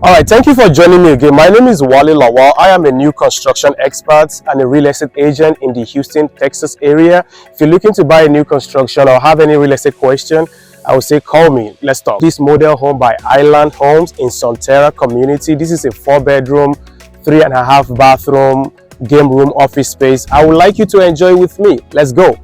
All right, thank you for joining me again. My name is Wale Lawal. I am a new construction expert and a real estate agent in the Houston, Texas area. If you're looking to buy a new construction or have any real estate question, I would say call me. Let's talk. This model home by Highland Homes in Sunterra community. This is a 4-bedroom, 3.5 bathroom, game room, office space. I would like you to enjoy with me. Let's go.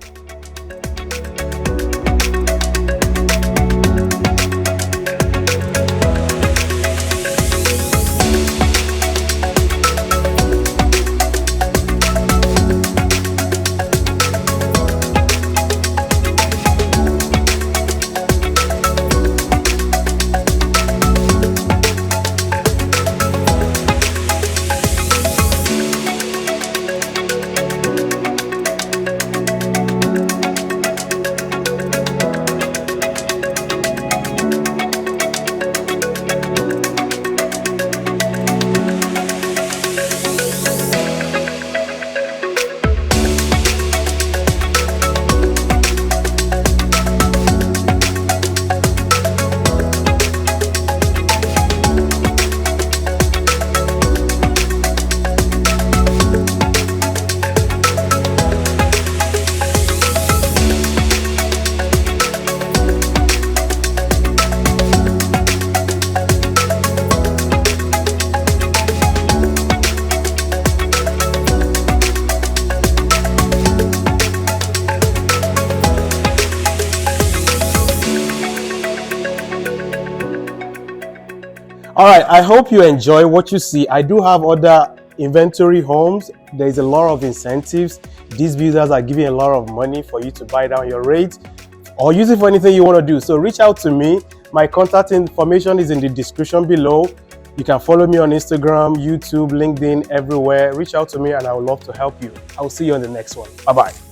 All right, I hope you enjoy what you see. I do have other inventory homes. There's a lot of incentives. These builders are giving a lot of money for you to buy down your rate or use it for anything you want to do. So reach out to me. My contact information is in the description below. You can follow me on Instagram, YouTube, LinkedIn, everywhere. Reach out to me and I would love to help you. I will see you on the next one. Bye-bye.